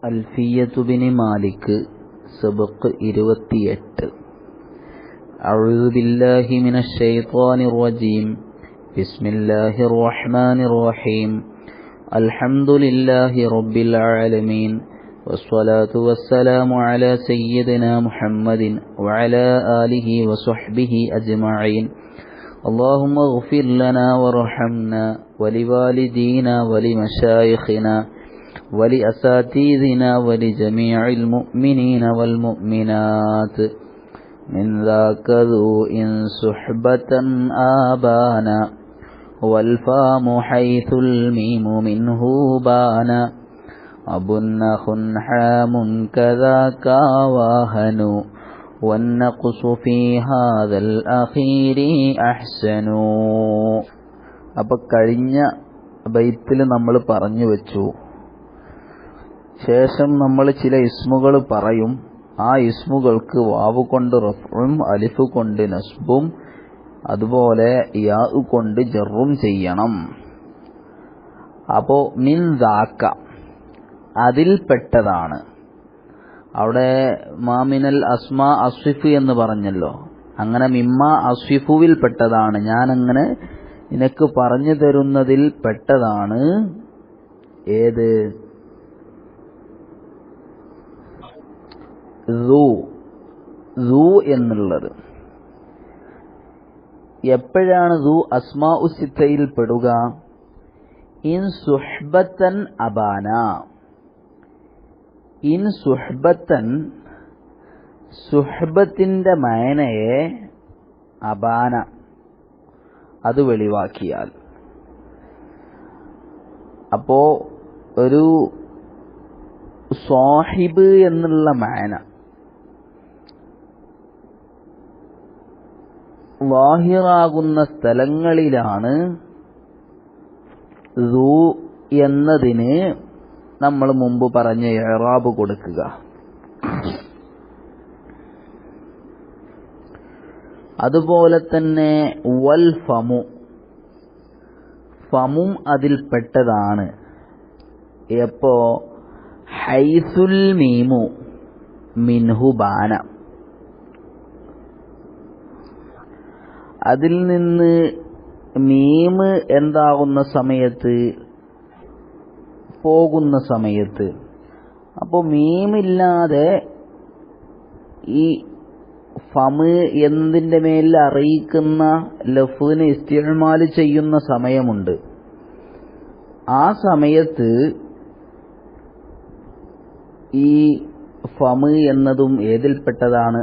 അൽഫിയ്യത്തു bin Malik സബഖ് 28. അഊദു ബില്ലാഹി മിനശ് ശൈത്വാനിർ റജീം. ബിസ്മില്ലാഹിർ റഹ്മാനിർ റഹീം. അൽഹംദുലില്ലാഹി റബ്ബിൽ ആലമീൻ. വസ്സലാത്തു വസ്സലാമു അലാ സയ്യിദിനാ മുഹമ്മദിൻ വഅലാ ആലിഹി വസ്വഹ്ബിഹി അജ്മഈൻ. اللهم اغفر لنا وارحمنا ولوالدينا ولمشايخنا ولأساتذتنا ولجميع المؤمنين والمؤمنات من ذاك ذو إن صحبة آبانا والفام حيث الميم منه بانا أب نخ حام كذاك واهن والنقص في هذا الأخير أحسن. അപ്പോൾ കഴിഞ്ഞ ബൈത്തിൽ നമ്മൾ പറഞ്ഞു വെച്ചു, ശേഷം നമ്മൾ ചില ഇസ്മുകൾ പറയും. ആ ഇസ്മുകൾക്ക് വാവ് കൊണ്ട് റഫ്ഉം അലിഫ് കൊണ്ട് നസ്ബും അതുപോലെ യാ കൊണ്ട് ജറും ചെയ്യണം. അപ്പോൾ മിൻ ദാക്ക അതിൽപ്പെട്ടതാണ്. അവിടെ മാമിനൽ അസ്മാ അസ്വിഫ് എന്ന് പറഞ്ഞല്ലോ, അങ്ങനെ മിമ്മ അസ്വിഫുവിൽ പെട്ടതാണ്. ഞാനങ്ങനെ നിനക്ക് പറഞ്ഞു തരുന്നതിൽ പെട്ടതാണ്. ഏത്? എന്നുള്ളത്. എപ്പോഴാണ് അസ്മാ ഉസിത്തയിൽ പെടുക? ഇൻ സുഹ്ബത്തൻ അബാന. ഇൻ സുഹ്ബത്തൻ, സുഹ്ബത്തിന്റെ മയനയെ അബാന അത് വെളിവാക്കിയാൽ. അപ്പോ ഒരു സാഹിബ് എന്നുള്ള മയന വാഹിറാകുന്ന സ്ഥലങ്ങളിലാണ് എന്നതിന് നമ്മൾ മുമ്പ് പറഞ്ഞ ഇഅ്റാബ് കൊടുക്കുക. അതുപോലെ തന്നെ വൽ ഫമു, ഫമും അതിൽപ്പെട്ടതാണ്. എപ്പോ? ഹൈസുൽ മീമു മിൻഹു ബാന. അതിൽ നിന്ന് മീമ് എന്താകുന്ന സമയത്ത്? പോകുന്ന സമയത്ത്. അപ്പോൾ മീമില്ലാതെ ഈ ഫമ് എന്നതിൻ്റെ മേൽ അറിയിക്കുന്ന ലഫ്ദിനെ ഇസ്തിഅ്മാൽ ചെയ്യുന്ന സമയമുണ്ട്. ആ സമയത്ത് ഈ ഫമ് എന്നതും ഏതിൽപ്പെട്ടതാണ്?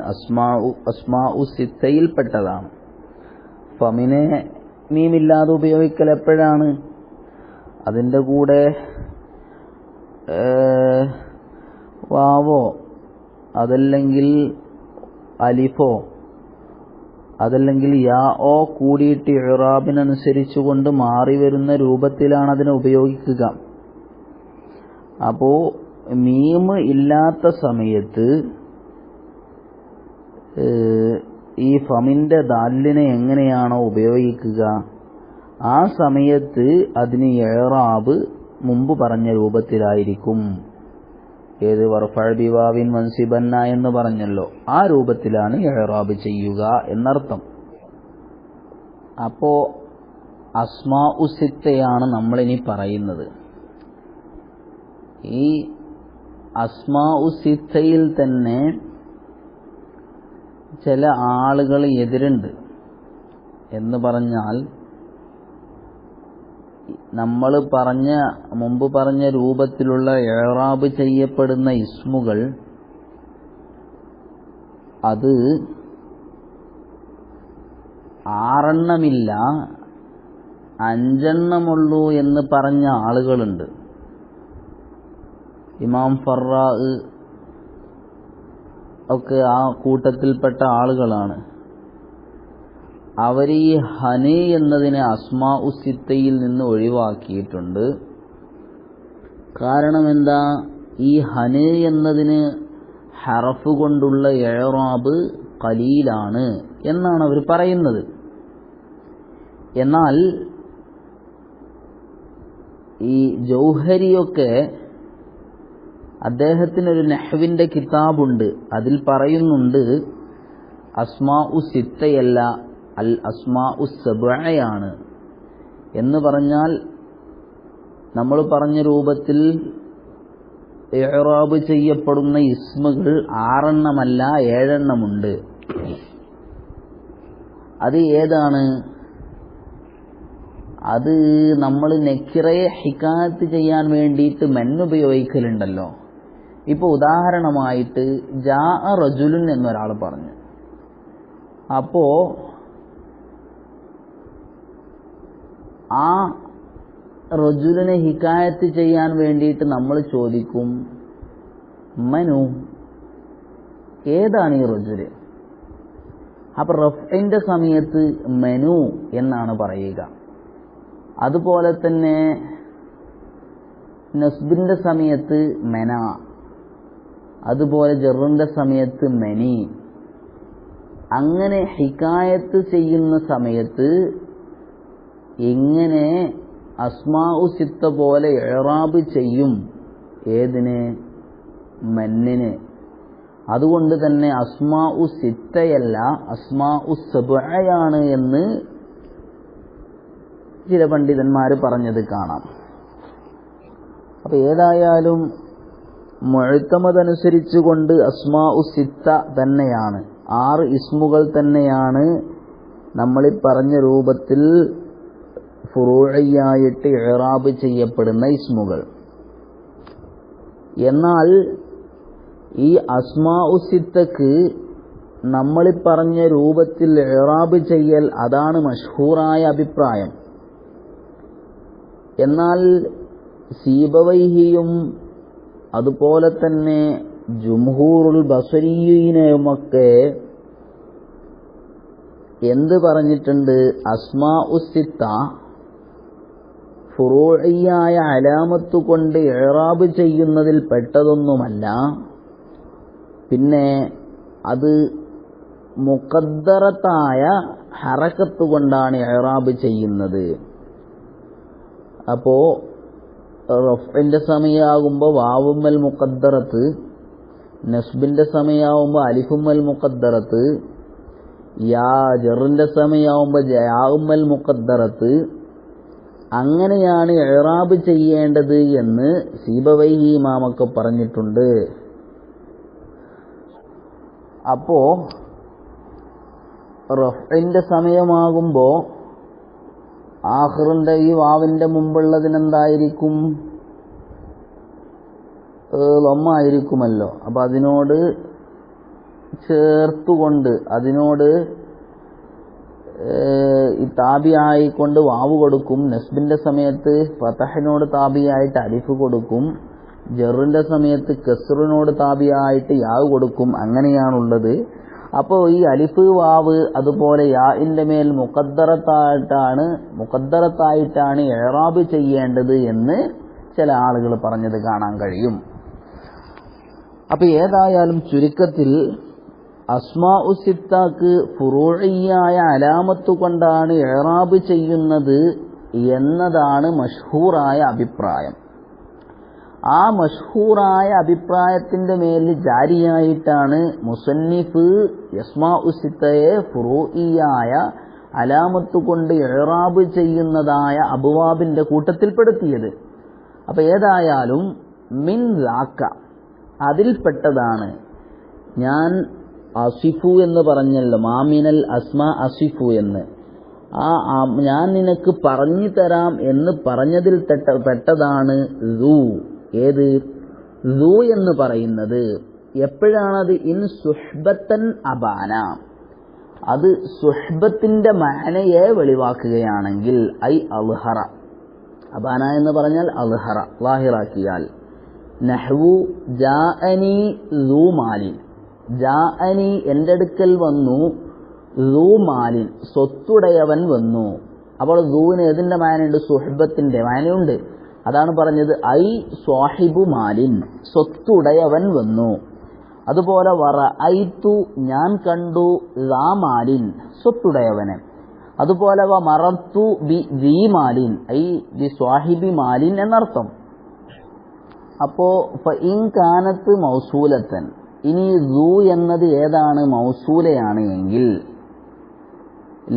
അസ്മാഉ സിത്തയിൽപ്പെട്ടതാണ്. ഫമിനെ മീമില്ലാതെ ഉപയോഗിക്കൽ എപ്പോഴാണ്? അതിൻ്റെ കൂടെ വാവോ അതല്ലെങ്കിൽ അലിഫോ അതല്ലെങ്കിൽ യാ ഓ കൂടിയിട്ട് ഇഅ്റാബിനനുസരിച്ചുകൊണ്ട് മാറി വരുന്ന രൂപത്തിലാണ് അതിനെ ഉപയോഗിക്കുക. അപ്പോൾ മീം ഇല്ലാത്ത സമയത്ത് ഈ ഫമിന്റെ ദാലിനെ എങ്ങനെയാണോ ഉപയോഗിക്കുക, ആ സമയത്ത് അതിന് ഇഅ്റാബ് മുമ്പ് പറഞ്ഞ രൂപത്തിലായിരിക്കും. ഏത്? വർഫഅ ബിവാവിൻ മൻസിബന്ന എന്ന് പറഞ്ഞല്ലോ, ആ രൂപത്തിലാണ് ഇഅ്റാബ് ചെയ്യുക എന്നർത്ഥം. അപ്പോ അസ്മാഉ സിത്തയാണ് നമ്മളിനി പറയുന്നത്. ഈ അസ്മാഉ സിത്തയിൽ തന്നെ ചില ആളുകൾ എതിരുണ്ട്. എന്ന് പറഞ്ഞാൽ നമ്മൾ മുമ്പ് പറഞ്ഞ രൂപത്തിലുള്ള ഇഅ്റാബ് ചെയ്യപ്പെടുന്ന ഇസ്മുകൾ അത് 6 എണ്ണമില്ല 5 എണ്ണമുള്ളൂ എന്ന് പറഞ്ഞ ആളുകളുണ്ട്. ഇമാം ഫർറാ ഒക്കെ ആ കൂട്ടത്തിൽപ്പെട്ട ആളുകളാണ്. അവർ ഈ ഹന് എന്നതിനെ അസ്മാഉ സിത്തയിൽ നിന്ന് ഒഴിവാക്കിയിട്ടുണ്ട്. കാരണം എന്താ? ഈ ഹന് എന്നതിന് ഹറഫ് കൊണ്ടുള്ള ഇഅ്റാബ് ഖലീലാണ് എന്നാണ് അവർ പറയുന്നത്. എന്നാൽ ഈ ജൗഹരിയൊക്കെ അദ്ദേഹത്തിനൊരു നഹ്വിന്റെ കിതാബുണ്ട്. അതിൽ പറയുന്നുണ്ട് അസ്മാഉ സിത്തയല്ല, അൽ അസ്മാഉ സബ്അയാണ് എന്ന് പറഞ്ഞാൽ നമ്മൾ പറഞ്ഞ രൂപത്തിൽ ഇഅ്റാബ് ചെയ്യപ്പെടുന്ന ഇസ്മുകൾ 6 എണ്ണമല്ല 7 എണ്ണമുണ്ട്. അത് ഏതാണ്? അത് നമ്മൾ നെക്കിറയെ ഹിക്കായത്ത് ചെയ്യാൻ വേണ്ടിയിട്ട് മെന്നുപയോഗിക്കലുണ്ടല്ലോ. ഇപ്പോൾ ഉദാഹരണമായിട്ട് ജാഅ റജുലുൻ എന്നൊരാൾ പറഞ്ഞു. അപ്പോ ആ റജുലിനെ ഹിക്കായത്ത് ചെയ്യാൻ വേണ്ടിയിട്ട് നമ്മൾ ചോദിക്കും മനു, ഏതാണ് ഈ റജുല്? അപ്പൊ റഫ്ഇന്റെ സമയത്ത് മനു എന്നാണ് പറയുക. അതുപോലെ തന്നെ നസ്ബിന്റെ സമയത്ത് മെന, അതുപോലെ ജറിന്റെ സമയത്ത് മെനി. അങ്ങനെ ഹിക്കായത്ത് ചെയ്യുന്ന സമയത്ത് എങ്ങനെ അസ്മാഉ സിത്ത പോലെ ഇഅ്റാബ് ചെയ്യും? ഏതിന്? മന്നിന്. അതുകൊണ്ട് തന്നെ അസ്മാഉ സിത്തയല്ല അസ്മാഉ സബ്അയാണ് എന്ന് ചില പണ്ഡിതന്മാർ പറഞ്ഞത് കാണാം. അപ്പൊ ഏതായാലും മുഅ്തമദ് കൊണ്ട് അസ്മാഉ സിത്ത തന്നെയാണ്, 6 ഇസ്മുകൾ തന്നെയാണ് നമ്മളീ പറഞ്ഞ രൂപത്തിൽ ഫുറൂഇയായിട്ട് ഇഅ്റാബ് ചെയ്യപ്പെടുന്ന ഇസ്മുകൾ. എന്നാൽ ഈ അസ്മാഉ സിത്തക്ക് നമ്മളീ പറഞ്ഞ രൂപത്തിൽ ഇഅ്റാബ് ചെയ്യൽ അതാണ് മഷ്ഹൂറായ അഭിപ്രായം. എന്നാൽ സീബവൈഹിയും അതുപോലെ തന്നെ ജുംഹൂറുൽ ബസരിയുമൊക്കെ എന്ത് പറഞ്ഞിട്ടുണ്ട്? അസ്മാഉ സിത്ത ഫുറൂഇയായ അലാമത്ത് കൊണ്ട് ഇഅ്റാബ് ചെയ്യുന്നതിൽ പെട്ടതൊന്നുമല്ല. പിന്നെ അത് മുഖദ്ദറത്തായ ഹറക്കത്ത് കൊണ്ടാണ് ഇഅ്റാബ് ചെയ്യുന്നത്. അപ്പോ റഫ്ഇന്റെ സമയമാകുമ്പോൾ വാവുമ്മൽ മുഖദ്ദറത്ത്, നസ്ബിന്റെ സമയമാകുമ്പോൾ അലിഫുമ്മൽ മുഖദ്ദറത്ത്, യാ ജറിന്റെ സമയമാകുമ്പോൾ യാഉമ്മൽ മുഖദ്ദറത്ത്. അങ്ങനെയാണ് ഇഅ്റാബ് ചെയ്യേണ്ടത് എന്ന് സീബവൈഹി ഇമാമൊക്കെ പറഞ്ഞിട്ടുണ്ട്. അപ്പോ റഫ്ഇന്റെ സമയമാകുമ്പോൾ ആഖിറിന്റെ ഈ വാവിന്റെ മുമ്പുള്ളതിനെന്തായിരിക്കും? ലമ്മായിരിക്കുമല്ലോ. അപ്പൊ അതിനോട് ചേർത്തുകൊണ്ട് അതിനോട് താബിയായിക്കൊണ്ട് വാവ് കൊടുക്കും. നസ്ബിന്റെ സമയത്ത് ഫതഹിനോട് താബിയായിട്ട് അലിഫ് കൊടുക്കും. ജറിന്റെ സമയത്ത് കസ്റിനോട് താബിയായിട്ട് യാവ് കൊടുക്കും. അങ്ങനെയാണുള്ളത്. അപ്പോൾ ഈ അലിഫ് വാവ് അതുപോലെ യാഇന്റെ മേൽ മുഖദ്ദറത്തായിട്ടാണ് ഇഅ്റാബ് ചെയ്യേണ്ടത് എന്ന് ചില ആളുകൾ പറഞ്ഞത് കാണാൻ കഴിയും. അപ്പൊ ഏതായാലും ചുരുക്കത്തിൽ അസ്മാഉ സിത്താക്ക് ഫുറൂഇയായ അലാമത്ത് കൊണ്ടാണ് ഇഅ്റാബ് ചെയ്യുന്നത് എന്നതാണ് മഷ്ഹൂറായ അഭിപ്രായം. ആ മഷ്ഹൂറായ അഭിപ്രായത്തിന്റെ മേൽ ജാരിയായിട്ടാണ് മുസന്നിഫ് അസ്മാഉ സിത്തയെ ഫുറൂഇയായ അലാമത്ത് കൊണ്ട് ഇഅ്റാബ് ചെയ്യുന്നതായ അബ്വാബിന്റെ കൂട്ടത്തിൽപ്പെടുത്തിയത്. അപ്പൊ ഏതായാലും മിൻ ദാക അതിൽപ്പെട്ടതാണ്. ഞാൻ അസിഫു എന്ന് പറഞ്ഞല്ലോ, മാമിനൽ അസ്മാ അസിഫു എന്ന്. ഞാൻ നിനക്ക് പറഞ്ഞു തരാം എന്ന് പറഞ്ഞതിൽ പെട്ടതാണ് ദൂ. ഏത് ദൂ എന്ന് പറയുന്നത്? എപ്പോഴാണത്? ഇൻ സുഹ്ബത്തൻ അബാന, അത് സുഹ്ബത്തിന്റെ മഅനയെ വെളിവാക്കുകയാണെങ്കിൽ, ഐ അൽഹറ. അബാന എന്ന് പറഞ്ഞാൽ അൽഹറ, ലാഹിറാക്കിയാൽ. നഹ്വു ജാഅനി ദൂ മാലിൻ, ജാഅനി എന്റെ അടുക്കൽ വന്നു, ദൂ മാലിൻ സ്വത്തുടയവൻ വന്നു. അപ്പോൾ ദൂവിന് ഏതിന്റെ മാനുണ്ട്? സുഹ്ബത്തിന്റെ മാനുണ്ട്. അതാണ് പറഞ്ഞത് ഐ സ്വാഹിബു മാലിൻ, സ്വത്തുടയവൻ വന്നു. അതുപോലെ വറഅയ്തു ഞാൻ കണ്ടു, ദാ മാലിൻ സ്വത്തുടയവനെ. അതുപോലെ മറത്തു ബി ദീ മാലിൻ, ഐ ബി സ്വാഹിബി മാലിൻ എന്നർത്ഥം. അപ്പോ ഫഇൻ കാനത്ത് മൗസൂലത്തൻ, ഇനി സൂ എന്നത് ഏതാണ്? മൗസൂലയാണ് എങ്കിൽ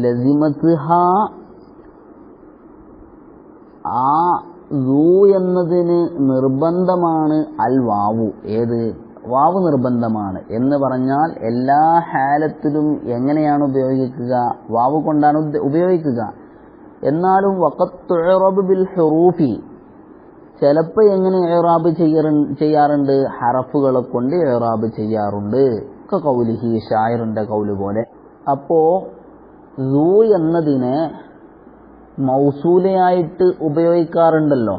ലസിമത്ഹ, ആ സൂ എന്നതിന് നിർബന്ധമാണ് അൽ വാവു. ഏത്? വാവ് നിർബന്ധമാണ് എന്ന് പറഞ്ഞാൽ എല്ലാ ഹാലത്തിലും എങ്ങനെയാണ് ഉപയോഗിക്കുക? വാവ് കൊണ്ടാണ് ഉപയോഗിക്കുക. എന്നാലും വഖത്ത് തുഅറബ് ബിൽ ഹുറൂഫി, ചിലപ്പോൾ എങ്ങനെ ഇഅ്റാബ് ചെയ്യാറുണ്ട്? ഹറഫുകളെ കൊണ്ട് ഇഅ്റാബ് ചെയ്യാറുണ്ട്. കഖൗലിഹി, ഷായിറിന്റെ കൗല് പോലെ. അപ്പോ സൂ എന്നതിനെ മൗസൂലയായിട്ട് ഉപയോഗിക്കാറുണ്ടല്ലോ.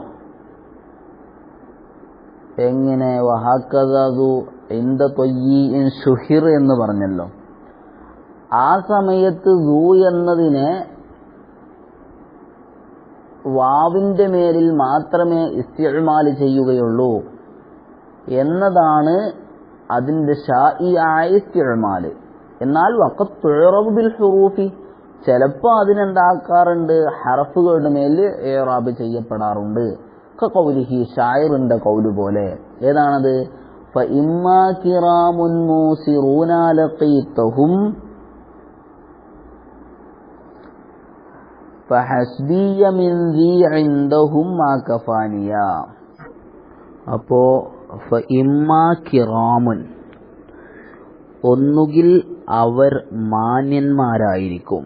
എങ്ങനെ? വഹക്കദു ഇന്ദ ത്വയ്യിൻ ശുഹിർ എന്ന് പറഞ്ഞല്ലോ. ആ സമയത്ത് സൂ എന്നതിനെ വാവിന്റെ മേലിൽ മാത്രമേ ഇസ്തിഅ്മാൽ ചെയ്യുകയുള്ളൂ എന്നതാണ് അതിന്റെ ശാഇആയ ഇസ്തിഅ്മാൽ. എന്നാൽ വഖത്ത് തുഅറബ് ബിൽ ഹുറൂഫി, ചിലപ്പോൾ അതിനെന്താക്കാറുണ്ട്? ഹറഫുകളുടെ മേലിൽ ഇഅ്റാബ് ചെയ്യപ്പെടാറുണ്ട്. കഖൗലിഹി, ഷായിറിന്റെ കൗല് പോലെ. ഏതാണത്? ഫഇമ്മാ കിറാമുൻ മൂസിറൂന ലഖീതഹും ഫഹസ്ബിയ മിൻ ദീ ഇൻദഹും മാ കഫാനിയ. അപ്പോ ഫഇമ്മാ കിറാമുൻ, ഒന്നുകിൽ അവർ മാന്യന്മാരായിരിക്കും.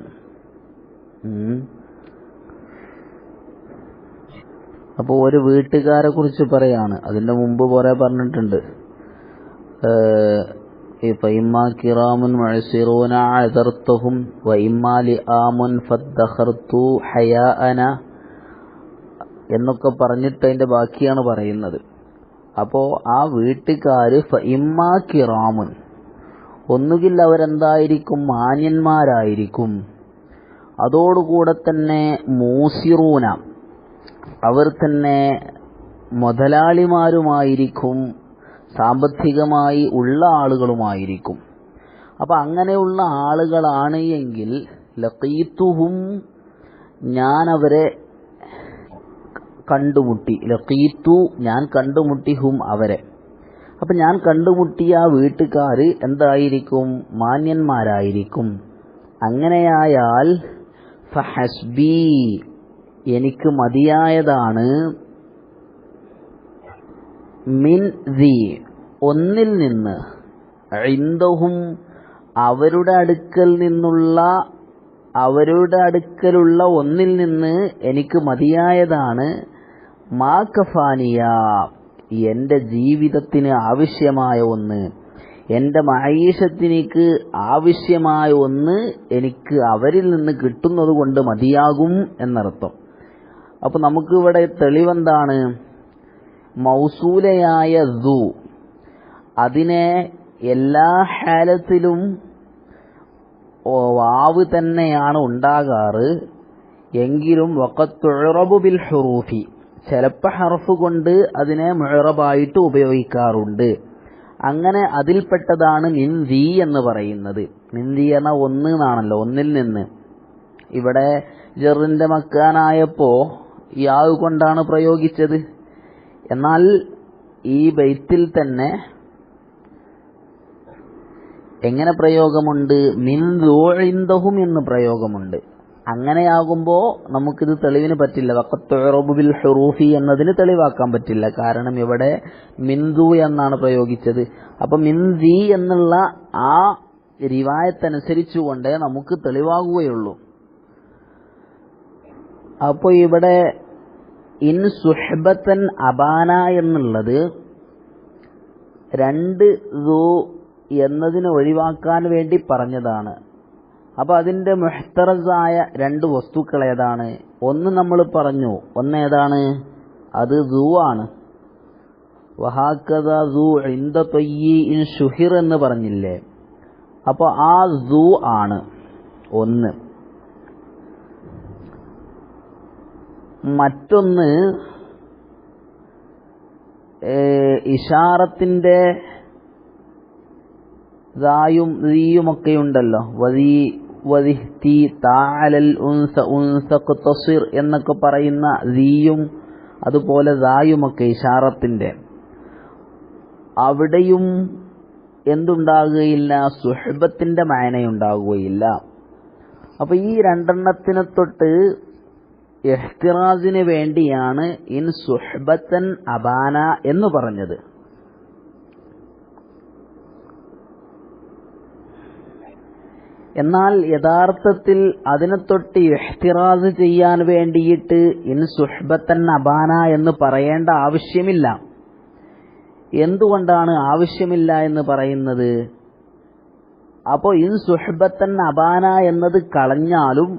അപ്പോൾ ഒരു വീട്ടുകാരെ കുറിച്ച് പറയാണ്. അതിന്റെ മുമ്പ് കുറെ പറഞ്ഞിട്ടുണ്ട്. ഫഇമ്മാ കിറാമുൻ മുഅ്സിറൂന അദർതഹും വഇമ്മാ ലിആമുൻ ഫദ്ദഖർതു ഹയാഅന എന്നൊക്കെ പറഞ്ഞിട്ട് അതിന്റെ ബാക്കിയാണ് പറയുന്നത്. അപ്പോ ആ വീട്ടുകാര് ഫഇമ്മാ കിറാമുൻ, ഒന്നുകിൽ അവരെന്തായിരിക്കും? മാന്യന്മാരായിരിക്കും. അതോടുകൂടെ തന്നെ മൂസിറൂന, അവർ തന്നെ മുതലാളിമാരുമായിരിക്കും, സാമ്പത്തികമായി ഉള്ള ആളുകളുമായിരിക്കും. അപ്പൊ അങ്ങനെയുള്ള ആളുകളാണ് എങ്കിൽ ലഖീതുഹും, ഞാൻ അവരെ കണ്ടുമുട്ടി. ലഖീതു, ഞാൻ കണ്ടുമുട്ടി. ഹും, അവരെ. അപ്പൊ ഞാൻ കണ്ടുമുട്ടിയ ആ വീട്ടുകാര് എന്തായിരിക്കും? മാന്യന്മാരായിരിക്കും. അങ്ങനെയായാൽ ഫഹസ്ബി, എനിക്ക് മതിയായതാണ്, മിൻ ദി, ഒന്നിൽ നിന്ന്, ഇൻദഹും, അവരുടെ അടുക്കലുള്ള ഒന്നിൽ നിന്ന് എനിക്ക് മതിയായതാണ്, മാ കഫാനിയ, എന്റെ ജീവിതത്തിന് ആവശ്യമായ ഒന്ന്, എന്റെ മഈശത്തിനിക്ക് ആവശ്യമായ ഒന്ന് എനിക്ക് അവരിൽ നിന്ന് കിട്ടുന്നത് കൊണ്ട് മതിയാകും എന്നർത്ഥം. അപ്പൊ നമുക്ക് ഇവിടെ തെളിവെന്താണ്? മൗസൂലയായ ദു, അതിനെ എല്ലാ ഹാലത്തിലും വാവ് തന്നെയാണ് ഉണ്ടാകാറ്. എങ്കിലും വഖത്ത് തുഅറബു ബിൽ ഹുറൂഫി, ചിലപ്പോൾ ഹർഫ് കൊണ്ട് അതിനെ മുഅറബായിട്ട് ഉപയോഗിക്കാറുണ്ട്. അങ്ങനെ അതിൽപ്പെട്ടതാണ് മിൻ ദി എന്ന് പറയുന്നത്. മിൻ ദി എന്ന ഒന്ന് എന്നാണല്ലോ, ഒന്നിൽ നിന്ന്. ഇവിടെ ജറിന്റെ മക്കാനായപ്പോ യാവ് കൊണ്ടാണ് പ്രയോഗിച്ചത്. എന്നാൽ ഈ ബൈത്തിൽ തന്നെ എങ്ങനെ പ്രയോഗമുണ്ട്? മിൻ ദൂ ഇൻദഹും എന്ന് പ്രയോഗമുണ്ട്. അങ്ങനെയാകുമ്പോ നമുക്കിത് തെളിവിന് പറ്റില്ല. വഖത്ത് തുഅറബു ബിൽ ഹുറൂഫി എന്നതിന് തെളിവാക്കാൻ പറ്റില്ല. കാരണം ഇവിടെ മിൻദു എന്നാണ് പ്രയോഗിച്ചത്. അപ്പൊ മിൻദി എന്നുള്ള ആ റിവായത്തനുസരിച്ചുകൊണ്ടേ നമുക്ക് തെളിവാകുകയുള്ളൂ. അപ്പൊ ഇവിടെ ഇൻ സുഹ്ബത്തൻ അബാന എന്നുള്ളത് രണ്ട് ദൂ എന്നതിനെ ഒഴിവാക്കാൻ വേണ്ടി പറഞ്ഞതാണ്. അപ്പൊ അതിന്റെ മുഹ്തറസായ രണ്ട് വസ്തുക്കൾ ഏതാണ്? ഒന്ന് നമ്മൾ പറഞ്ഞു, ഒന്നേതാണ്? അത് ദൂ ആണ്. വഹാക്കദ ദൂ ഇൻദ ത്വയ്യിൻ ശുഹിർ എന്ന് പറഞ്ഞില്ലേ? അപ്പൊ ആ ദൂ ആണ് ഒന്ന്. മറ്റൊന്ന് ഇഷാറത്തിന്റെ ദായും ദീയുമൊക്കെ ഉണ്ടല്ലോ. വദിഹ്തി തഅലൽ ഉൻസ ഉൻസഖ്തസിർ എന്നൊക്കെ പറയുന്ന ദീയും അതുപോലെ ദായുമൊക്കെ ഇഷാറത്തിന്റെ. അവിടെയും എന്തുണ്ടാകുകയില്ല? സുഹബത്തിന്റെ മഅനയുണ്ടാകുകയില്ല. അപ്പൊ ഈ രണ്ടെണ്ണത്തിനെ തൊട്ട് ഇഹ്തിറാസിന് വേണ്ടിയാണ് ഇൻ സുഹബത്തൻ അബാന എന്ന് പറഞ്ഞത്. എന്നാൽ യഥാർത്ഥത്തിൽ അതിനെ തൊട്ട് ഇഹ്തിറാസ് ചെയ്യാൻ വേണ്ടിയിട്ട് ഇൻ സുഹബത്തൻ അബാന എന്ന് പറയേണ്ട ആവശ്യമില്ല. എന്തുകൊണ്ടാണ് ആവശ്യമില്ല എന്ന് പറയുന്നത്? അപ്പോൾ ഇൻ സുഹബത്തൻ അബാന എന്നത് കളഞ്ഞാലും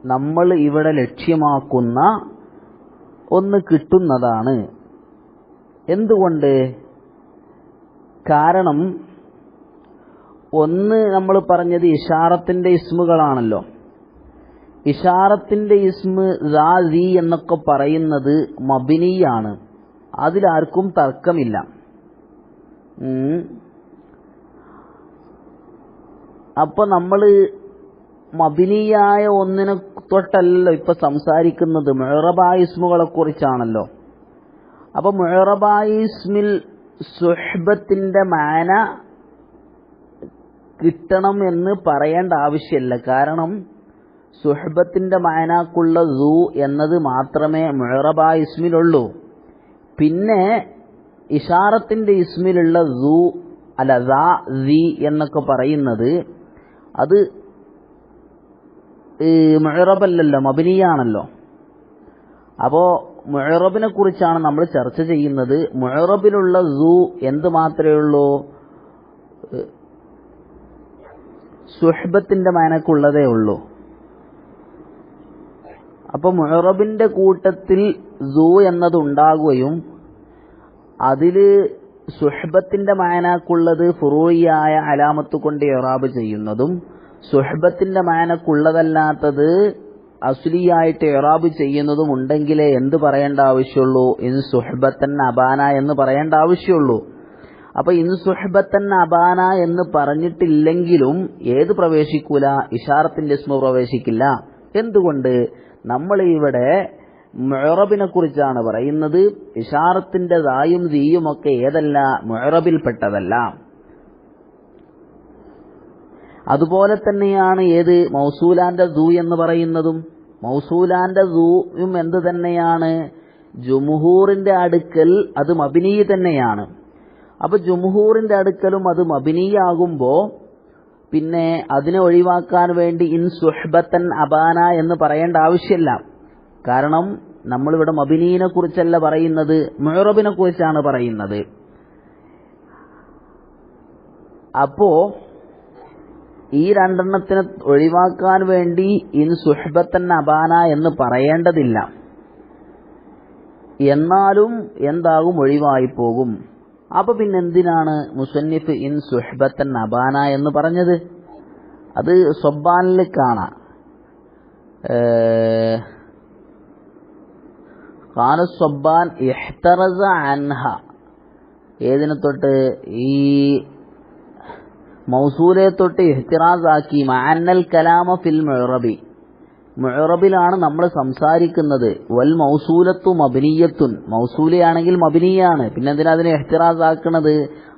നമ്മൾ ഇവിടെ ലക്ഷ്യമാക്കുന്ന ഒന്ന് കിട്ടുന്നതാണ്. എന്തുകൊണ്ട്? കാരണം ഒന്ന് നമ്മൾ പറഞ്ഞത് ഇഷാറത്തിന്റെ ഇസ്മുകളാണല്ലോ. ഇഷാറത്തിന്റെ ഇസ്മ് ദാ സി എന്നൊക്കെ പറയുന്നത് മബ്നിയാണ്. അതിലാർക്കും തർക്കമില്ല. അപ്പൊ നമ്മൾ മബ്നിയായ ഒന്നിനെ തൊട്ടല്ലോ ഇപ്പൊ സംസാരിക്കുന്നത്, മുഅറബായ ഇസ്മുകളെ കുറിച്ചാണല്ലോ. അപ്പൊ മുഅറബായ ഇസ്മിൽ സുഹ്ബത്തിന്റെ മാന കിട്ടണം എന്ന് പറയേണ്ട ആവശ്യമില്ല. കാരണം സുഹ്ബത്തിന്റെ മാനാക്കുള്ള സു എന്നത് മാത്രമേ മുഅറബായ ഇസ്മിലുള്ളൂ. പിന്നെ ഇഷാറത്തിന്റെ ഇസ്മിലുള്ള സു അല്ല ദാ സി എന്നൊക്കെ പറയുന്നത് അത് മുഅറബല്ലല്ലോ, മബ്നിയാണല്ലോ. അപ്പോ മുഅറബിനെ കുറിച്ചാണ് നമ്മൾ ചർച്ച ചെയ്യുന്നത്. മുഅറബിലുള്ള സു എന്ത് മാത്രമേ ഉള്ളൂ? സുഹ്ബത്തിന്റെ മാനക്കുള്ളതേ ഉള്ളൂ. അപ്പൊ മുഅറബിന്റെ കൂട്ടത്തിൽ സു എന്നത് ഉണ്ടാകുകയും അതില് സുഹ്ബത്തിന്റെ മാനക്കുള്ളത് ഫുറൂഇയായ അലാമത്ത് കൊണ്ട് ഇറാബ് ചെയ്യുന്നതും സുഹ്ബത്തിന്റെ മാനക്കുള്ളതല്ലാത്തത് അസ്ലിയായിട്ട് ഇറാബ് ചെയ്യുന്നതും ഉണ്ടെങ്കിലേ എന്ത് പറയേണ്ട ആവശ്യമുള്ളൂ? ഇൻ സുഹ്ബത്തൻ അബാന എന്ന് പറയേണ്ട ആവശ്യമുള്ളൂ. അപ്പൊ ഇൻ സുഹ്ബത്തൻ അബാന എന്ന് പറഞ്ഞിട്ടില്ലെങ്കിലും ഏത് പ്രവേശിക്കൂല? ഇഷാറത്തിന്റെ ഇസ്മു പ്രവേശിക്കില്ല. എന്തുകൊണ്ട്? നമ്മൾ ഇവിടെ മുഅറബിനെ കുറിച്ചാണ് പറയുന്നത്. ഇഷാറത്തിന്റെ ദായും ദീയും ഒക്കെ ഏതല്ല? മുഅറബിൽപ്പെട്ടതല്ല. അതുപോലെ തന്നെയാണ് ഏത്? മൗസൂലാന്റെ ദൂ എന്ന് പറയുന്നതും. മൗസൂലാന്റെ ദൂയും എന്ത് തന്നെയാണ്? ജുംഹൂറിന്റെ അടുക്കൽ അത് മബ്നി തന്നെയാണ്. അപ്പൊ ജുംഹൂറിന്റെ അടുക്കലും അത് മബ്നിയാകുമ്പോ പിന്നെ അതിനെ ഒഴിവാക്കാൻ വേണ്ടി ഇൻ സുഹ്ബത്തൻ അബാന എന്ന് പറയേണ്ട ആവശ്യമില്ല. കാരണം നമ്മളിവിടെ മബ്നീനെ കുറിച്ചല്ല പറയുന്നത്, മുഅറബിനെ കുറിച്ചാണ് പറയുന്നത്. അപ്പോ ഈ രണ്ടെണ്ണത്തിനെ ഒഴിവാക്കാൻ വേണ്ടി ഇൻ സുഹ്ബത്തൻ അബാന എന്ന് പറയേണ്ടതില്ല. എന്നാലും എന്താകും? ഒഴിവായി പോകും. അപ്പൊ പിന്നെന്തിനാണ് മുസന്നിഫ് ഇൻ സുഹ്ബത്തൻ അബാന എന്ന് പറഞ്ഞത്? അത് സ്വബ്ബാനിൽ കാണാം. ഖാല സ്വബ്ബാൻ ഇഹ്തറസ അൻഹ. ഏതിനെ തൊട്ട്? ഈ മൗസൂലെ തൊട്ട് ഇഹ്തിറാസ് ആക്കി. മഅന്നൽ കലാമ ഫിൽ മുഅറബി. മുഅറബിലാണ് നമ്മൾ സംസാരിക്കുന്നത്. വൽ മൗസൂലത്തു മബ്നിയത്തുൻ. മൗസൂലയാണെങ്കിൽ മബ്നിയാണ്. പിന്നെ എന്തിനാ അതിനെ ഇഹ്തിറാസ് ആക്കുന്നത്?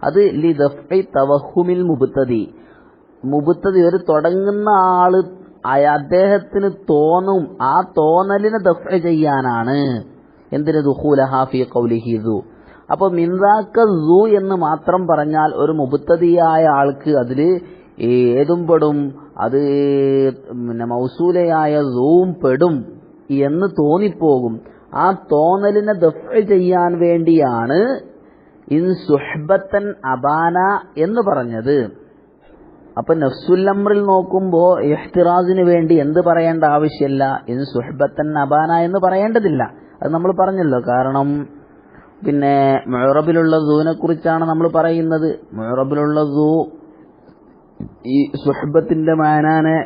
അത് ലി ദഫ്ഇ തവഹുമിൽ മുബ്തദി. മുബ്തദി ഒരു തുടങ്ങുന്ന ആള് അദ്ദേഹത്തിന് തോന്നും, ആ തോന്നലിനെ ദഫ്ഇ ചെയ്യാനാണ്. എന്തിന്? ദുഖൂലഹാ ഫീ ഖൗലിഹി ദു. അപ്പൊ മിൻദാക സു എന്ന് മാത്രം പറഞ്ഞാൽ ഒരു മുബ്തദിയായ ആൾക്ക് അതിൽ ഏതും പെടും, അത് പിന്നെ മൗസൂലയായ സൂവും പെടും എന്ന് തോന്നിപ്പോകും. ആ തോന്നലിനെ ദഫ്ഇ ചെയ്യാൻ വേണ്ടിയാണ് ഇൻ സുഹ്ബത്തൻ അബാന എന്ന് പറഞ്ഞത്. അപ്പൊ നഫ്സുൽ അംറിൽ നോക്കുമ്പോ ഇഹ്തിറാസിന് വേണ്ടി എന്ത് പറയേണ്ട ആവശ്യമില്ല? ഇൻ സുഹ്ബത്തൻ അബാന എന്ന് പറയേണ്ടതില്ല. അത് നമ്മൾ പറഞ്ഞല്ലോ. കാരണം പിന്നെ മുഅറബിലുള്ള സൂനെ കുറിച്ചാണ് നമ്മൾ പറയുന്നത്. മുഅറബിലുള്ള സൂ ഈ സുഹ്ബത്തിന്റെ മാനാനെ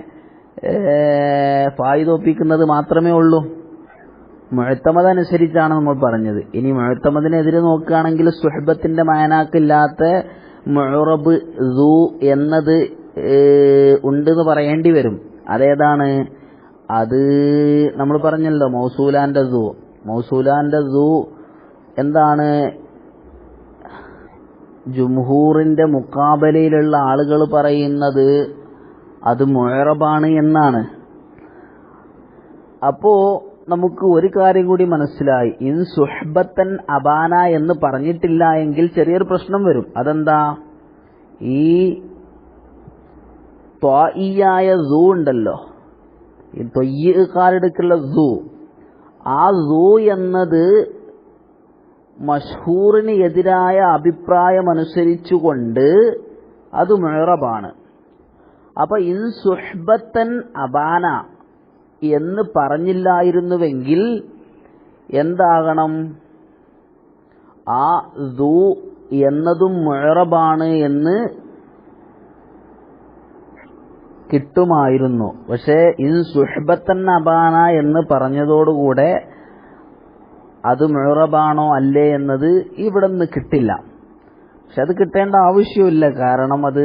ഫായിദോപ്പിക്കുന്നത് മാത്രമേ ഉള്ളൂ. മുഅ്തമദ് അനുസരിച്ചാണ് നമ്മൾ പറഞ്ഞത്. ഇനി മുഅ്തമദിനെതിരെ നോക്കുകയാണെങ്കിൽ സുഹ്ബത്തിന്റെ മാനാക്കില്ലാത്ത മുഅറബ് സൂ എന്നത് ഉണ്ടെന്ന് പറയേണ്ടി വരും. അതേതാണ്? അത് നമ്മൾ പറഞ്ഞല്ലോ, മൗസൂലാന്റെ സൂ. മൗസൂലാന്റെ സൂ എന്താണ്? ജുംഹൂറിന്റെ മുഖാബലയിലുള്ള ആളുകൾ പറയുന്നത് അത് മുഅറബാണ് എന്നാണ്. അപ്പോ നമുക്ക് ഒരു കാര്യം കൂടി മനസ്സിലായി, ഇൻ സുഹ്ബത്തൻ അബാന എന്ന് പറഞ്ഞിട്ടില്ല എങ്കിൽ ചെറിയൊരു പ്രശ്നം വരും. അതെന്താ? ഈ ത്വാഇയായ സൂ ഉണ്ടല്ലോ, ഈ തൊയ്യക്കാരെടുക്കുള്ള സൂ, ആ സൂ എന്നത് മഷ്ഹൂറിന് എതിരായ അഭിപ്രായമനുസരിച്ചുകൊണ്ട് അത് മുഅറബാണ്. അപ്പൊ ഇൻ സുഹ്ബത്തൻ അബാന എന്ന് പറഞ്ഞില്ലായിരുന്നുവെങ്കിൽ എന്താകണം? ആ ദൂ എന്നതും മുഅറബാണ് എന്ന് കിട്ടുമായിരുന്നു. പക്ഷേ ഇൻ സുഹ്ബത്തൻ അബാന എന്ന് പറഞ്ഞതോടുകൂടെ അത് മുഅറബാണോ അല്ലേ എന്നത് ഇവിടെ നിന്ന് കിട്ടില്ല. പക്ഷെ അത് കിട്ടേണ്ട ആവശ്യമില്ല. കാരണം അത്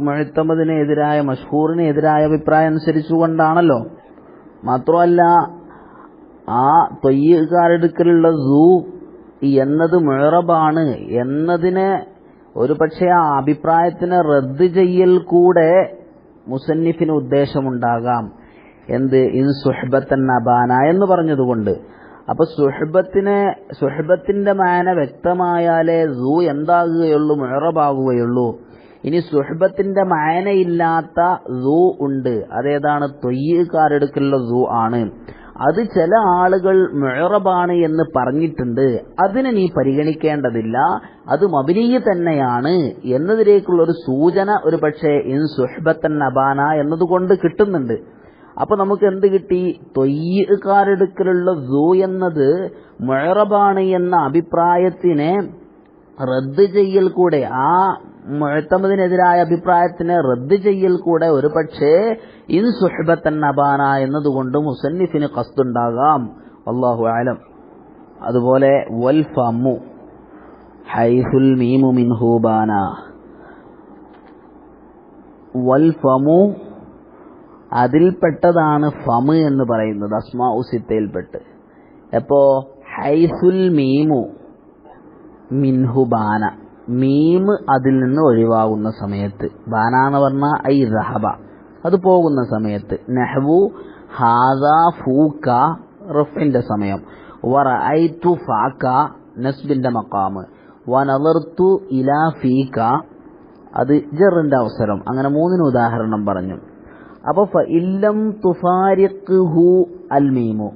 മുഅ്തമദിന് എതിരായ, മഷ്ഹൂറിന് എതിരായ അഭിപ്രായം അനുസരിച്ചുകൊണ്ടാണല്ലോ. മാത്രമല്ല, ആ തൊയ്യക്കാരെടുക്കലുള്ള സൂ എന്നത് മുഅറബാണ് എന്നതിനെ ഒരു പക്ഷേ ആ അഭിപ്രായത്തിനെ റദ്ദ് ചെയ്യൽ കൂടെ മുസന്നിഫിന് ഉദ്ദേശമുണ്ടാകാം. എന്ത്? ഇൻ സുഹ്ബത്തൻ അബാന എന്ന് പറഞ്ഞതുകൊണ്ട്. അപ്പൊ സുഹ്ബത്തിന്റെ മാന വ്യക്തമായാലേ സൂ എന്താകുകയുള്ളൂ? മുഅറബാകുകയുള്ളൂ. ഇനി സുഹ്ബത്തിന്റെ മാനയില്ലാത്ത സൂ ഉണ്ട്. അതേതാണ്? തൊയ്യക്കാരെടുക്കലുള്ള സൂ ആണ്. അത് ചില ആളുകൾ മുഅറബാണ് എന്ന് പറഞ്ഞിട്ടുണ്ട്. അതിനെ നീ പരിഗണിക്കേണ്ടതില്ല, അത് മബ്നിയ് തന്നെയാണ് എന്നതിലേക്കുള്ള ഒരു സൂചന ഒരു പക്ഷേ ഇൻ സുഹ്ബത്തൻ അബാന എന്നതുകൊണ്ട് കിട്ടുന്നുണ്ട്. അപ്പൊ നമുക്ക് എന്ത് കിട്ടി? തൊയ്യക്കാരെടുക്കലുള്ള സൂ എന്നത് മുഅറബാണ് എന്ന അഭിപ്രായത്തിനെ റദ്ദ് ചെയ്യൽ കൂടെ, ആ മുഅ്തമദിനെതിരായ അഭിപ്രായത്തിനെ റദ്ദ് ചെയ്യൽ കൂടെ ഒരു പക്ഷേ ഇൻ സുഹ്ബത്തൻ അബാന എന്നതുകൊണ്ട് മുസന്നിഫിന് ഖസ്ദുണ്ടാകാം. അല്ലാഹു അഅലം. അതുപോലെ വൽ ഫമു ഹൈസുൽ മീമു മിൻഹു ബാന, വൽ ഫമു അതിൽപ്പെട്ടതാണ് ഫമ് എന്ന് പറയുന്നത്, അസ്മാഉ സിത്തയിൽപ്പെട്ട്. അപ്പോ ഹൈസുൽ മീമു മിൻഹു ബാന, മീമ് അതിൽ നിന്ന് ഒഴിവാകുന്ന സമയത്ത്, ബാന എന്ന് പറഞ്ഞാൽ ഐ റഹബ, അത് പോകുന്ന സമയത്ത്. നഹ്വു ഹാദാ ഫൂക റഫിന്റെ സമയം, വറഅയ്തു ഫാക നസ്ബിന്റെ മഖാമ്, വനദർതു ഇലാ ഫീക അത് ജറിന്റെ അവസരം. അങ്ങനെ മൂന്നിന് ഉദാഹരണം പറഞ്ഞു. അപ്പൊ ഫഇല്ലം തുഫാരിഖ്ഹു അൽ മീമു,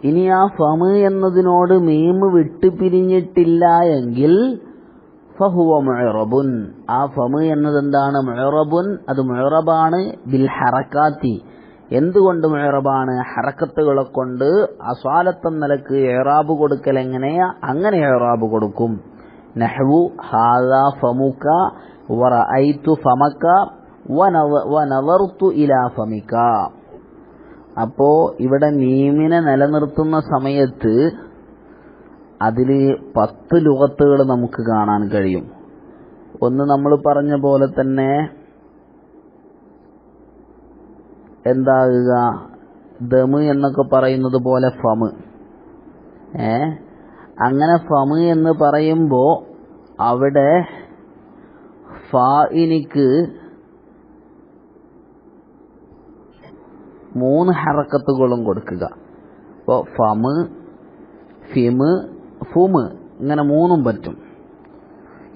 ഇനി ആ ഫമ് എന്നതിനോട് മീമ് വിട്ടുപിരിഞ്ഞിട്ടില്ല എങ്കിൽ ഫഹുവ മുഅറബുൻ, ആ ഫമ് എന്നതെന്താണ്? മുഅറബുൻ, അത് മുഅറബാണ്. ബിൽ ഹറകാത്തി, എന്തുകൊണ്ട് മുഅറബാണ്? ഹറക്കത്തുകളെ കൊണ്ട്. അസ്വാലത്ത നിലക്ക് ഇഅ്റാബ് കൊടുക്കൽ എങ്ങനെയാ? അങ്ങനെ ഇഅ്റാബ് കൊടുക്കും. നഹ്വു ഹാദാ ഫമുക വറഅയ്തു ഫമക വനദർതു ഇലാ ഫമിക. അപ്പോ ഇവിടെ മീമിനെ നിലനിർത്തുന്ന സമയത്ത് അതിൽ 10 ലുഗത്തുകൾ നമുക്ക് കാണാൻ കഴിയും. ഒന്ന് നമ്മൾ പറഞ്ഞ പോലെ തന്നെ എന്താകുക? ദമ് എന്നൊക്കെ പറയുന്നത് പോലെ ഫമ്. അങ്ങനെ ഫമ് എന്ന് പറയുമ്പോ അവിടെ ഫാഇനിക്ക് 3 ഹറക്കത്തുകളും കൊടുക്കുക. അപ്പോൾ ഫമ്, ഫിമ്, ഫുമ്, ഇങ്ങനെ 3ഉം പറ്റും.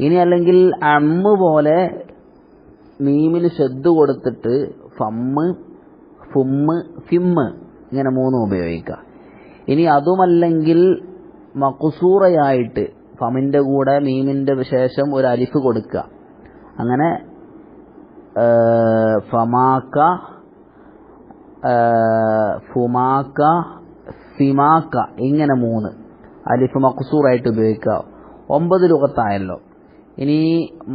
ഇനി അല്ലെങ്കിൽ അമ്മ് പോലെ മീമിന് ഷദ്ദ് കൊടുത്തിട്ട് ഫമ്മ്, ഫുമ്മ്, ഫിമ്മ്, ഇങ്ങനെ 3ഉം ഉപയോഗിക്കുക. ഇനി അതുമല്ലെങ്കിൽ മഖ്സൂറയായിട്ട് ഫമിന്റെ കൂടെ മീമിന്റെ ശേഷം ഒരു അലിഫ് കൊടുക്കുക. അങ്ങനെ ഫമാക്ക, ഫുമാക്ക, ഫിമാക്ക, ഇങ്ങനെ 3 അലിഫ് മഖ്സൂറായിട്ട് ഉപയോഗിക്കുക. 9 ലുഗത്തായല്ലോ. ഇനി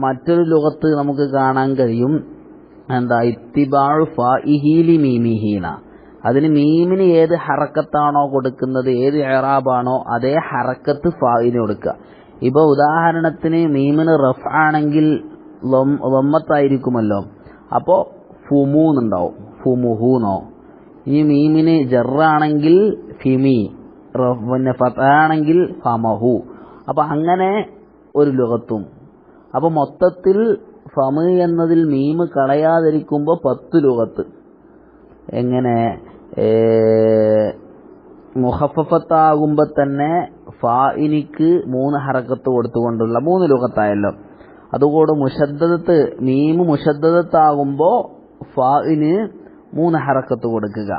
മറ്റൊരു ലുഗത്ത് നമുക്ക് കാണാൻ കഴിയും. എന്താ? ഇത്തിബാഉ ഫാഇഹി ലി മീമിഹീന, അതിന് മീമിന് ഏത് ഹറക്കത്താണോ കൊടുക്കുന്നത്, ഏത് ഇഅ്റാബാണോ അതേ ഹറക്കത്ത് ഫാഇന് കൊടുക്കുക. ഇപ്പൊ ഉദാഹരണത്തിന് മീമിന് റഫ് ആണെങ്കിൽ ലമ്മത്തായിരിക്കുമല്ലോ, അപ്പോ ഫുമൂന്നുണ്ടാവും, ഫുമുഹൂന്നോ. ഇനി മീമിന് ജറാണെങ്കിൽ ഫിമി, പിന്നെ ഫതഹാണെങ്കിൽ ഫമഹു. അപ്പൊ അങ്ങനെ ഒരു ലുഗത്തും. അപ്പൊ മൊത്തത്തിൽ ഫമ് എന്നതിൽ മീമ് കളയാതിരിക്കുമ്പോൾ 10 ലുഗത്ത്. എങ്ങനെ? മുഖഫഫത്താകുമ്പോ തന്നെ ഫാഇനിക്ക് 3 ഹറക്കത്ത് കൊടുത്തുകൊണ്ടുള്ള 3 ലുഗത്തായല്ലോ. അതുകൊണ്ട് മുശദ്ദദത്ത് മീമ് മുശദ്ദദത്താകുമ്പോ ഫാഇന് 3 ഹറക്കത്ത് കൊടുക്കുക.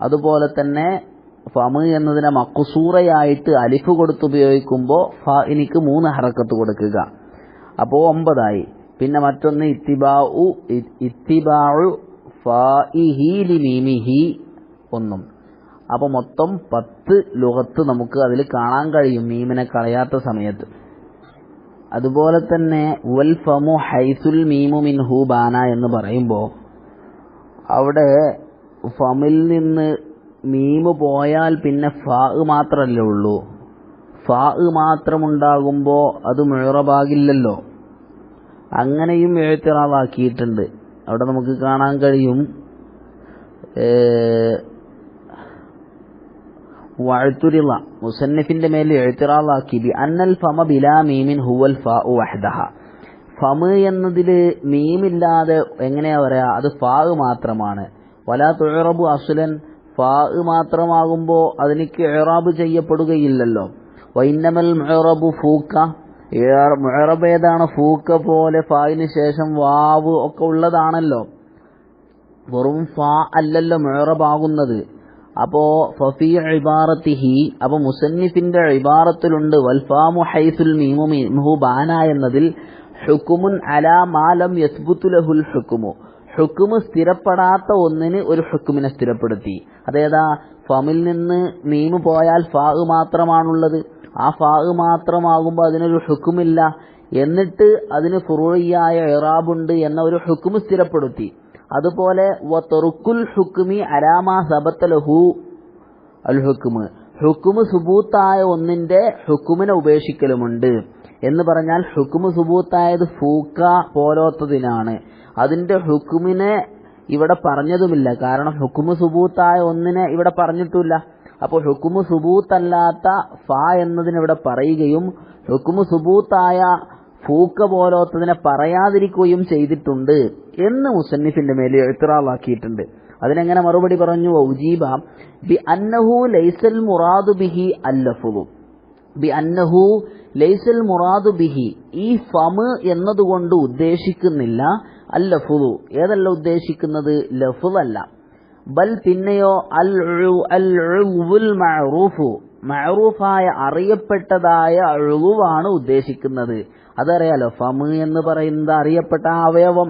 അതുപോലെ തന്നെ ഫമ് എന്നതിനെ മഖ്സൂറയായിട്ട് അലിഫ് കൊടുത്ത് ഉപയോഗിക്കുമ്പോൾ ഫാഇനിക്ക് 3 ഹറക്കത്ത് കൊടുക്കുക. അപ്പോൾ 9 ആയി. പിന്നെ മറ്റൊന്ന് ഇത്തിബാഉ ഫാഇഹി ലിമീമിഹി ഒന്നും. അപ്പോൾ മൊത്തം 10 ലുഗത്ത് നമുക്ക് അതിൽ കാണാൻ കഴിയും മീമിനെ കളയാത്ത സമയത്ത്. അതുപോലെ തന്നെ വൽ ഫമു ഹൈസുൽ മീമു മിൻഹു ബാന എന്ന് പറയുമ്പോൾ അവിടെ ഫമിൽ നിന്ന് മീമ് പോയാൽ പിന്നെ ഫാ മാത്രമല്ലേ ഉള്ളൂ. ഫാ മാത്രമുണ്ടാകുമ്പോൾ അത് മുഅറബാകില്ലല്ലോ. അങ്ങനെയും ഇഅ്തിറാദാക്കിയിട്ടുണ്ട്. അവിടെ നമുക്ക് കാണാൻ കഴിയും വഅ്തുരിള മുസന്നിഫിന്റെ മേൽ ഇഅ്തിറാദാക്കി ബി അന്നൽ ഫമ ബിലാ മീമിൻ ഹുവൽ ഫാഉ വഹ്ദഹ. ഫമ് എന്നതിൽ മീമില്ലാതെ എങ്ങനെയാ പറയാ? അത് ഫാ മാത്രമാണ്. വലാ തുഅറബു അസ്ലൻ, ഫാ മാത്രമാകുമ്പോൾ അതിനിക്ക് ഇഅ്റാബ് ചെയ്യപ്പെടുകയില്ലല്ലോ. വഇന്നമൽ മുഅറബു ഫൂക്ക, മുഅറബ് ഏതാണ്? ഫൂക്ക പോലെ ഫായിന് ശേഷം വാവ് ഒക്കെ ഉള്ളതാണല്ലോ. വെറും ഫാ അല്ലല്ലോ മുഅറബാകുന്നത്. അപ്പോ ഫഫീ ഇബാറത്തിഹി, അപ്പൊ മുസന്നിഫിന്റെ ഇബാറത്തിലുണ്ട് വൽ ഫാമു ഹൈസുൽ മീമു മിൻഹു ബാന എന്നതിൽ ഹുക്മുൻ അലാ മാ ലം യസ്ബുതു ലഹുൽ ഹുക്മു. ഹുക്മ് സ്ഥിരപ്പെടാത്ത ഒന്നിന് ഒരു ഹുക്മിനെ സ്ഥിരപ്പെടുത്തി. അതേതാ? ഫമിൽ നിന്ന് മീമ് പോയാൽ ഫാ മാത്രമാണുള്ളത്. ആ ഫാ മാത്രമാകുമ്പോൾ അതിനൊരു ഹുക്മില്ല. എന്നിട്ട് അതിന് ഫുറൂഇയായ ഇറാബുണ്ട് എന്ന ഒരു ഹുക്മ് സ്ഥിരപ്പെടുത്തി. അതുപോലെ വതറുക്കുൽ ഹുക്മി അലാ മാ സബത ലഹു അൽ ഹുക്മ്, ഹുക്മ് സുബൂത്തായ ഒന്നിന്റെ ഹുക്മിനെ ഉപേക്ഷിക്കലുമുണ്ട്. എന്ന് പറഞ്ഞാൽ ഹുക്മ് സുബൂത്തായത് ഫൂക്ക പോലോത്തതിനാണ്. അതിന്റെ ഹുക്മിനെ ഇവിടെ പറഞ്ഞതുമില്ല. കാരണം ഹുക്മ് സുബൂത്തായ ഒന്നിനെ ഇവിടെ പറഞ്ഞിട്ടില്ല. അപ്പോൾ ഹുക്മ് സുബൂത്തല്ലാത്ത ഫാ എന്നതിന് ഇവിടെ പറയുകയും ഹുക്മ് സുബൂത്തായ ഫൂക്ക പോലോത്തതിനെ പറയാതിരിക്കുകയും ചെയ്തിട്ടുണ്ട് എന്ന് മുസന്നിഫിന്റെ മേൽ ഇഅ്തിറാദാക്കിയിട്ടുണ്ട്. അതിനെങ്ങനെ മറുപടി പറഞ്ഞു? ഉജീബ ബി അന്നഹു ലൈസൽ മുറാദു ബിഹി അല്ലഫ്ളു, ബി അന്നഹു ലൈസൽ മുറാദു ബിഹി, ഈ ഫമ് എന്നതുകൊണ്ട് ഉദ്ദേശിക്കുന്നില്ല അല്ലഫ്ളു, ഏതല്ല ഉദ്ദേശിക്കുന്നത്? ലഫ്ള് അല്ല. ബൽ പിന്നെയോ അൽ മഅറൂഫു, മഅറൂഫായ അറിയപ്പെട്ടതായ ഉളുവാണ് ഉദ്ദേശിക്കുന്നത്. അതറിയാലോ, ഫമ് എന്ന് പറയുന്നത് അറിയപ്പെട്ട അവയവം.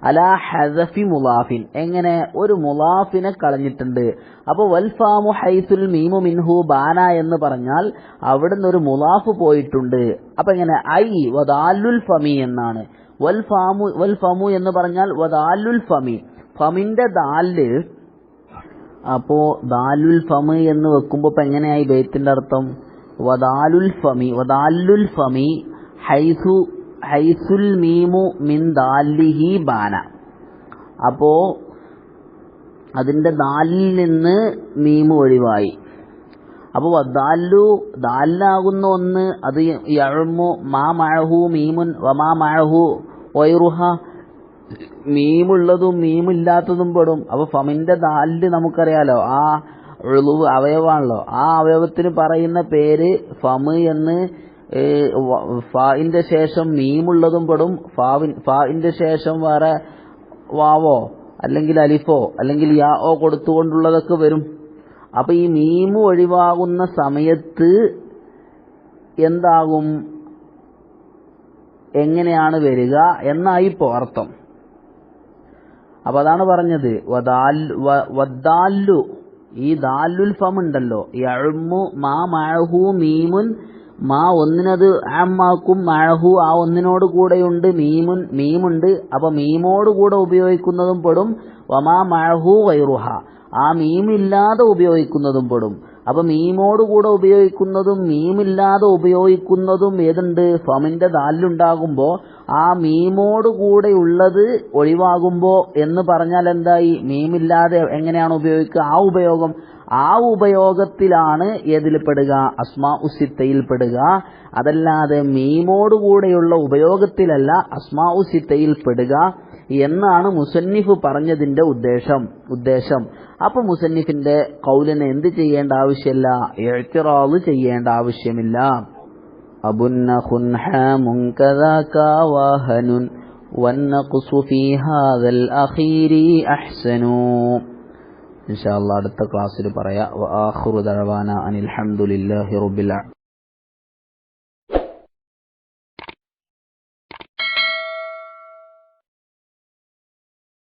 അലാ ഹദഫി മുലാഫിൻ, എങ്ങനെ? ഒരു മുലാഫിനെ കളഞ്ഞിട്ടുണ്ട്. അപ്പോൾ വൽഫാമു ഹൈസുൽ മീമു മിൻഹു ബാന എന്ന് പറഞ്ഞാൽ അവിടുന്ന് ഒരു മുലാഫ് പോയിട്ടുണ്ട്. അപ്പൊ എങ്ങനെ? ഐ വദാലുൽ ഫമി എന്നാണ്. വൽഫമു എന്ന് പറഞ്ഞാൽ വദാലുൽ ഫമി, ഫമിന്റെ ദാല്. അപ്പോ ദാലുൽ ഫമ് എന്ന് വെക്കുമ്പോ ഇപ്പൊ എങ്ങനെയായി ബൈത്തിന്റെ അർത്ഥം? വദാലുൽ ഫമി, വദാലുൽ ഫമി ഹൈസുൽ മീമു മിൻ ദാലിഹി ബാന. അപ്പോ അതിന്റെ ദാലിൽ നിന്ന് മീമു ഒഴിവായി. അപ്പൊ ദാലാകുന്ന ഒന്ന് അത് യഅ്മു മാ മഅഹു മീമുൻ വമാ മഅഹു വൈറുഹ, മീമുള്ളതും മീമില്ലാത്തതും പെടും. അപ്പൊ ഫമിന്റെ ദാലില് നമുക്കറിയാലോ ആ ഉളുവ് അവയവാണല്ലോ. ആ അവയവത്തിന് പറയുന്ന പേര് ഫമ് എന്ന്. ഫാഇന്റെ ശേഷം മീമുള്ളതും പെടും, ഫാഇന്റെ ശേഷം വേറെ വാവോ അല്ലെങ്കിൽ അലിഫോ അല്ലെങ്കിൽ യാഓ കൊടുത്തുകൊണ്ടുള്ളതൊക്കെ വരും. അപ്പൊ ഈ മീമു ഒഴിവാകുന്ന സമയത്ത് എന്താകും? എങ്ങനെയാണ് വരിക എന്നായിപ്പോ അർത്ഥം. അപ്പൊ അതാണ് പറഞ്ഞത് വദ്ദാല്ലു, ഈ ദാലുൽ ഫം ഉണ്ടല്ലോ, യഅ്മു മാ മഅഹു മീമുൻ, മാ ഒന്നിനത് ആമാക്കും, മഅഹു ആ ഒന്നിനോട് കൂടെയുണ്ട്, മീമുണ്ട്. അപ്പൊ മീമോട് കൂടെ ഉപയോഗിക്കുന്നതും പെടും, വമാ മഅഹു ഗൈറുഹ ആ മീമില്ലാതെ ഉപയോഗിക്കുന്നതും പെടും. അപ്പൊ മീമോട് കൂടെ ഉപയോഗിക്കുന്നതും മീമില്ലാതെ ഉപയോഗിക്കുന്നതും ഏതുണ്ട്? ഫമിന്റെ ദാലുണ്ടാകുമ്പോ ആ മീമോട് കൂടെ ഉള്ളത് ഒഴിവാകുമ്പോ എന്ന് പറഞ്ഞാൽ എന്തായി? മീമില്ലാതെ എങ്ങനെയാണ് ഉപയോഗിക്കുക? ആ ഉപയോഗം. ആ ഉപയോഗത്തിലാണ് ഏതിൽ പെടുക, അസ്മാഉ സിത്തയിൽ പെടുക. അതല്ലാതെ മീമോടുകൂടെയുള്ള ഉപയോഗത്തിലല്ല അസ്മാഉ സിത്തയിൽ പെടുക എന്നാണ് മുസന്നിഫ് പറഞ്ഞതിന്റെ ഉദ്ദേശം. അപ്പൊ മുസന്നിഫിന്റെ ഖൗലിനെ എന്ത് ചെയ്യേണ്ട ആവശ്യമില്ല, ഇഅ്തിറാദ് ചെയ്യേണ്ട ആവശ്യമില്ല. അബുന്നഖുൻ ഹാമുൻ കദാക വഹനുൻ വന്നഖ്സു ഫീ ഹാദൽ അഖീരി അഹ്സനു. ഇൻഷാ അല്ലാഹ് അടുത്ത ക്ലാസ്സിൽ പറയാം. വആഖിറു ദഅവാനാ അനിൽ ഹംദുലില്ലാഹി റബ്ബിൽ